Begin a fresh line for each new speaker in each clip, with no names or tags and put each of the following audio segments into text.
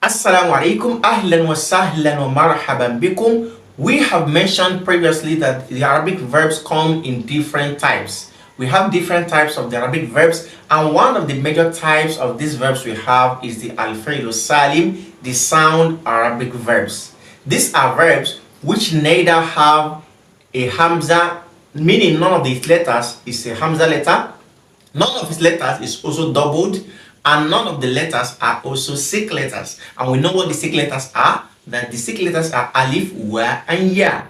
Assalamu alaikum, ahlan wa sahlan wa marhaban bikum. We have mentioned previously that the Arabic verbs come in different types. We have different types of the Arabic verbs, and one of the major types of these verbs we have is the al-fi'lu salim, the sound Arabic verbs. These are verbs which neither have a hamza, meaning none of these letters is a hamza letter, none of its letters is also doubled, and none of the letters are also sikh letters. And we know what the sikh letters are, that the sikh letters are alif, wa, and ya.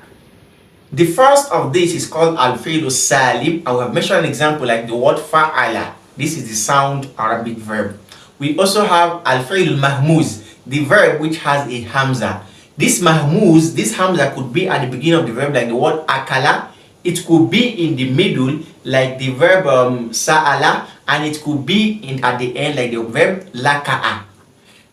The first of these is called al-fi'lu salim. I will mention an example like the word fa'ala. This is the sound Arabic verb. We also have al-fi'lu mahmuz, the verb which has a hamza. This mahmuz, this hamza could be at the beginning of the verb like the word akala. It could be in the middle like the verb sa'ala, and it could be at the end like the verb laka'a.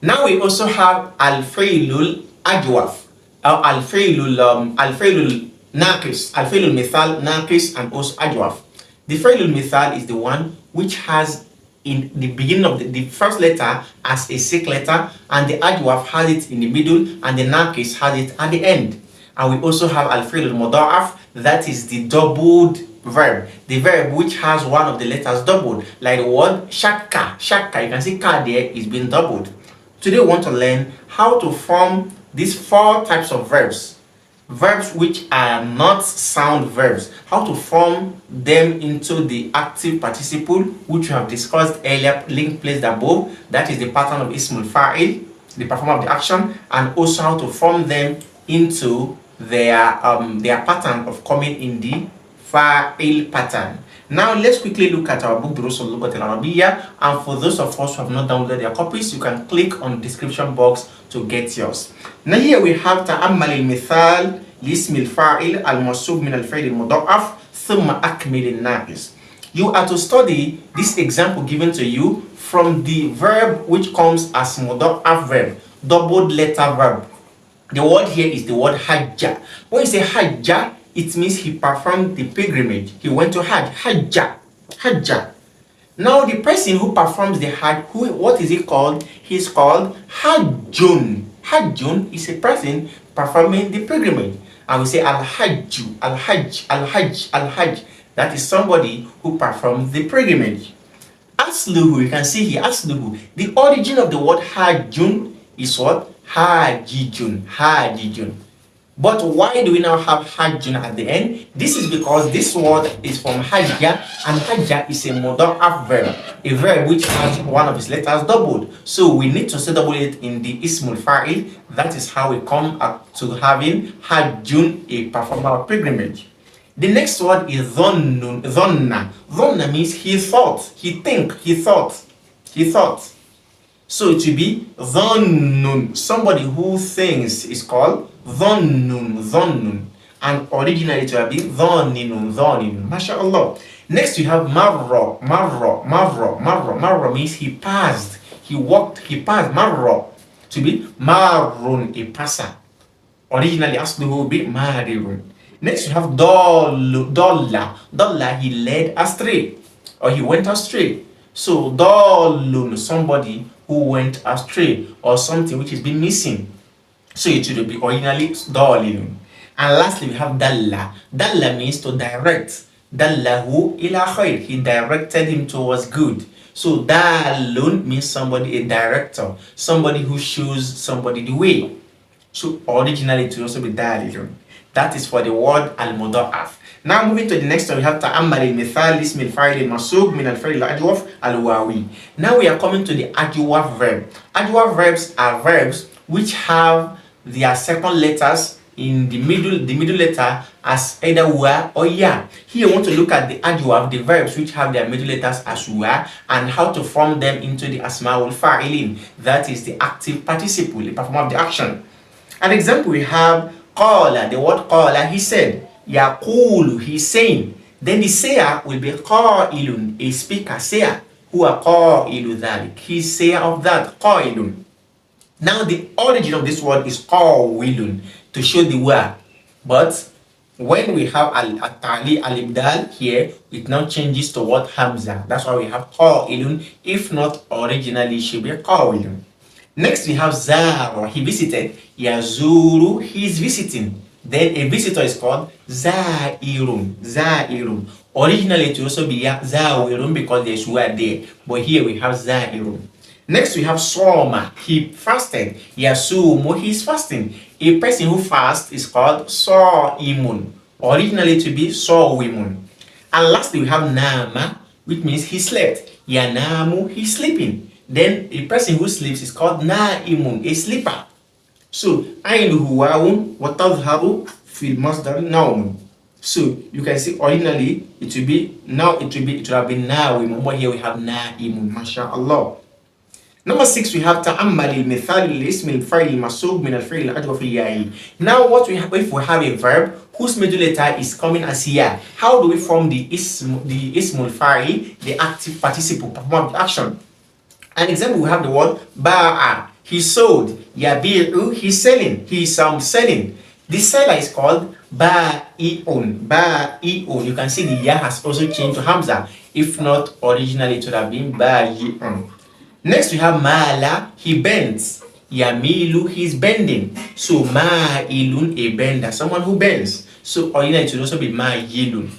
Now we also have al-fi'lul ajwaf, or al-fi'lul naqis, al-fi'lul mithal naqis, and also ajwaf. The fi'lul mithal is the one which has in the beginning of the first letter as a sikh letter, and the ajwaf has it in the middle, and the naqis has it at the end. And we also have al-fi'lul mudha'af, that is the doubled verb, the verb which has one of the letters doubled, like the word shakka. Shakka, you can see ka there is being doubled. Today we want to learn how to form these four types of verbs which are not sound verbs, how to form them into the active participle, which we have discussed earlier, link placed above. That is the pattern of ismul fa'il, the performer of the action, and also how to form them into their pattern of coming in the fa'il pattern. Now let's quickly look at our book Durus al-Lughat al-Arabiyyah, and for those of us who have not downloaded their copies, you can click on the description box to get yours. Now here we have ta'ammal al-mithal lism al-fa'il al-mansub min al-fi'l al-mudha'af thumma akmil al-naqis. You are to study this example given to you from the verb which comes as mudha'af verb, doubled letter verb. The word here is the word hajja. When you say hajja, it means he performed the pilgrimage. He went to Hajj. Hajja. Hajja. Now the person who performs the Hajj, what is he called? He's called Hajjun. Hajjun is a person performing the pilgrimage. And we say Al-Hajju, Al-Hajj, Al-Hajj, Al-Hajj. That is somebody who performs the pilgrimage. Asluhu, you can see here, Asluhu. The origin of the word Hajjun is what? Hajijun. Hajijun. But why do we now have hajjun at the end? This is because this word is from hajja, and hajja is a mudha'af verb, a verb which has one of its letters doubled. So we need to say double it in the ismul fa'il. That is how we come up to having hajjun, a performer of pilgrimage. The next word is dhonnun. Dhonna. Dhonna means he thought, he think, he thought, he thought. So it will be dhonnun. Somebody who thinks is called dhonnun, dhonnun. And originally it will be dhanninun, dhanninun. MashaAllah. Next we have marra, marra, marra, marra. Marra means he passed, he walked, he passed. Marra to be marrun, a passer. Originally asluhu will be marirun. Next we have dolla. Dolla, he led astray, or he went astray. So dollun, somebody who went astray, or something which has been missing. So it should be originally dalilun. And lastly we have dalla. Dalla means to direct. Dallahu ila khair, he directed him towards good. So dalun means somebody, a director, somebody who shows somebody the way. So originally it will also be dalilun. That is for the word al-mudha'af. Now moving to the next one, we have ta'ammal al-mithal ism al-fa'il al-mansub min al-fi'l al-ajwaf al-wawi. Now we are coming to the ajwaf verb. Ajwaf verbs are verbs which have their second letters in the middle letter as either wa or ya. Here we want to look at the ajwaf, the verbs which have their middle letters as wa, and how to form them into the asma'ul fa'ilin. That is the active participle, the performer of the action. An example we have qala, the word qala, he said. Yaqulu, he's saying. Then the sayer will be qailun, a speaker, sayer. Huwa qailu dhalik, he's sayer of that, qailun. Now the origin of this word is qawilun, to show the wa. But when we have al-tali, al-ibdal here, it now changes to what hamza. That's why we have qailun. If not, originally it should be qawilun. Next we have zara, he visited. Yazuru, he is visiting. Then a visitor is called zairun. Zairun. Originally it will also be zawirun because there's word there. But here we have zairun. Next we have soma, he fasted. Yasumu, he is fasting. A person who fasts is called imun. Originally to be sawimun. And lastly we have nama, which means he slept. Yanamu, he's sleeping. Then a person who sleeps is called naimun, a sleeper. So ainuhu wawun wa tadhharu fil masdar naumun. So you can see originally it will have been nawimun, but here we have naimun. MashaAllah. Number 6 we have ta'ammal al-mithal al-ism al-fa'il al-masub min al-fi'l al-ajwa fi ya'i. Now what we have, if we have a verb whose middle letter is coming as ya, how do we form the ism al-fa'il, the active participle, perform of the action? An example, we have the word ba'a, he sold. Yabi'u, he's selling. He's selling. The seller is called ba'i'un. Ba'i'un. You can see the ya has also changed to hamza. If not, originally it would have been ba'i'un. Next we have mala, he bends. Yamilu, he's bending. So ma'ilun, a bender, someone who bends. So originally it should also be ma'ilun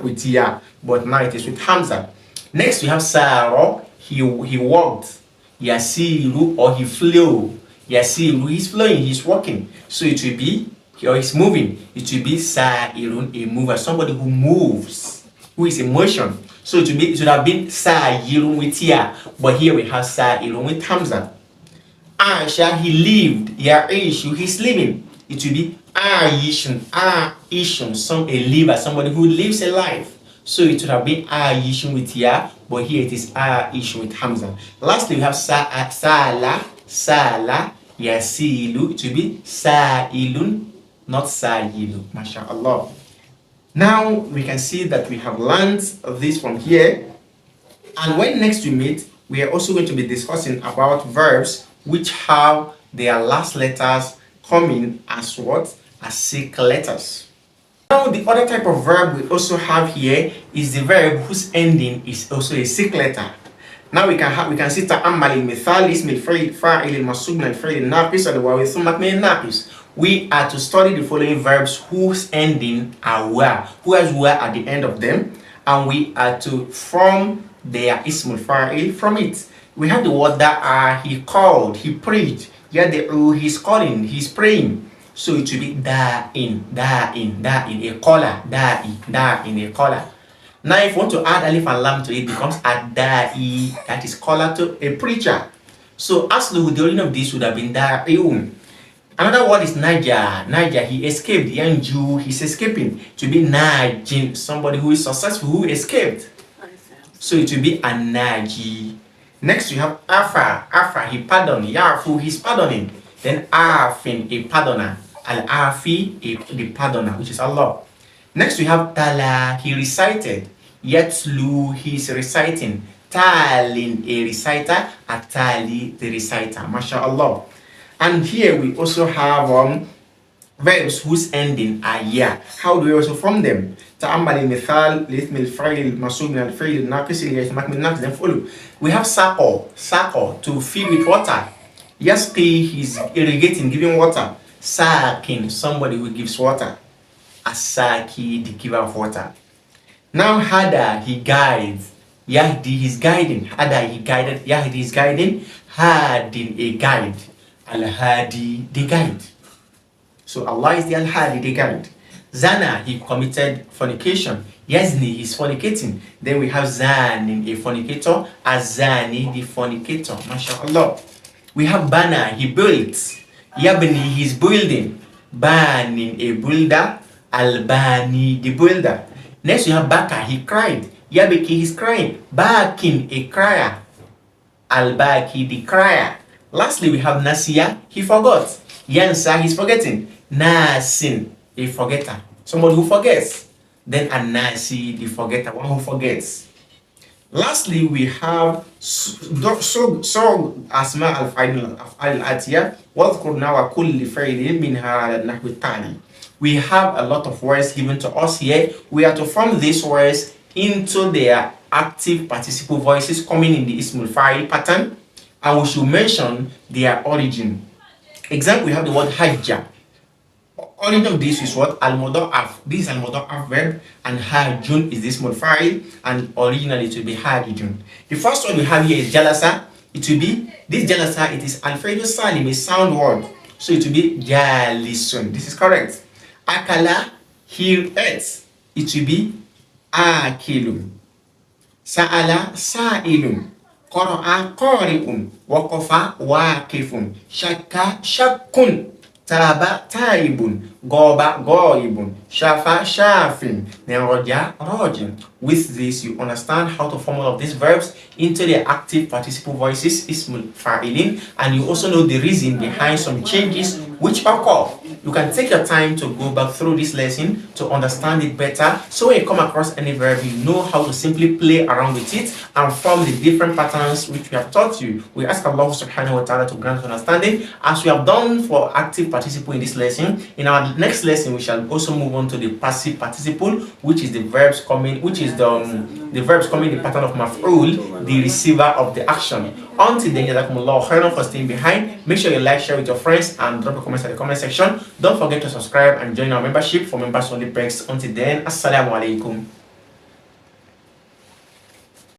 with ya, but now it is with hamza. Next we have saro, he walked. Yasiru, or he flew. Yasiru, he's flowing, he's walking. So it will be, or he's moving. It will be sa'irun, a mover, somebody who moves, who is in motion. So it should have been sa'irun with ya, but here we have sa'irun with hamza. Aisha, he lived. Ya'ishu, he's living. It will be Aishun, a liver, somebody who lives a life. So it would have been Aishun with ya, but here it is Aishun with hamza. Lastly, we have sala, yasilu. It will be sa'ilun, not sa'ilu. MashaAllah. Now we can see that we have learned this from here. And when next we meet, we are also going to be discussing about verbs which have their last letters coming as what? As sikh letters. Now the other type of verb we also have here is the verb whose ending is also a sikh letter. Now we can see ta'ammal al-mithal ism al-fi'l fa'il al-mansub min al-fi'l al-naqis al-wawi thumma min al-naqis. We are to study the following verbs whose ending are wa, who has wa at the end of them, and we are to form their ism al-fa'il from it. We have the word da'a, he called, he prayed. Yad'u, he's calling, he's praying. So it will be da'in, a caller, da'in, a caller. Now if you want to add alif and lam to it, becomes ad-da'i, that is caller to a preacher. So aslu, the origin of this would have been da'iun. Another word is naja, he escaped. Yanju, he's escaping. To be najin, somebody who is successful, who escaped. So it will be anaji. Next we have afa, he pardoned. Yafu, he's pardoning. Then afin, a pardoner. Al-afi, the pardoner, which is Allah. Next we have tala, he recited. Yatlu, he's reciting. Talin, a reciter. Atali, the reciter. MashaAllah. And here we also have verbs whose ending are ya. How do we also form them? Ta'ammal al-mithal li-ithmi al-fa'il masub min al-fi'l al-naqis li-yatmak min naqis. Then follow. We have saqo, to fill with water. Yasqi, he's irrigating, giving water. Sakin, somebody who gives water. Asaki, the giver of water. Now hada, he guides. Yahdi, he's guiding. Hada, he guided. Yahdi, he's guiding. Hadin, a guide. Al-Hadi, the guide. So Allah is the Al-Hadi, the guide. Zana, he committed fornication. Yazni, he's fornicating. Then we have Zanin, a fornicator. Azani, the fornicator. MashaAllah. We have Bana, he built. Yabni, he's building. Banin, a builder. Albani, the builder. Next we have Baka, he cried. Yabiki, he's crying. Bakin, a crier. Albaki, the crier. Lastly, we have Nasiya, he forgot. Yansa, he's forgetting. Nasin, a forgetter, somebody who forgets. Then Anasi, the forgetter, one who forgets. Lastly, we have Asma al-Fa'il al-Atiya. وَاذْكُرْنَا وَكُلِّ فَعِلٍ مِنْهَا النَّحْوِ التَّالِي. We have a lot of words given to us here. We are to form these words into their active participle voices coming in the Ismul Fa'il pattern. and we should mention their origin. Example, we have the word hajja. Origin of this is what? Al-mudha'af. This is al-mudha'af verb, and hajjun is this mudfa'il, and originally it will be hajjun. The first one we have here is jalasa. It will be, this jalasa, it is al-fi'l salim, a sound word. So it will be jalisun. This is correct. Akala, he ate. It will be akilun. Sa'ala, sa'ilun. Qara'a, qari'un. Waqafa, waqifun. Shakka, shakkun. Taba, taibun. Goba, goibun. Shafa, shafin. Then roja, rojin. With this, you understand how to form all of these verbs into the active participle voices, ismul fa'ilin, and you also know the reason behind some changes which occur. You can take your time to go back through this lesson to understand it better, so when you come across any verb, you know how to simply play around with it and form the different patterns which we have taught you. We ask Allah subhanahu wa ta'ala to grant understanding, as we have done for active participle in this lesson. In our next lesson, we shall also move on to the passive participle, which is the verbs coming, which is the verbs coming in the pattern of maf'ul, the receiver of the action. Until then, jazakumullahu khairan for staying behind. Make sure you like, share with your friends, and drop a comment in the comment section. Don't forget to subscribe and join our membership for members only perks. Until then, assalamu alaikum.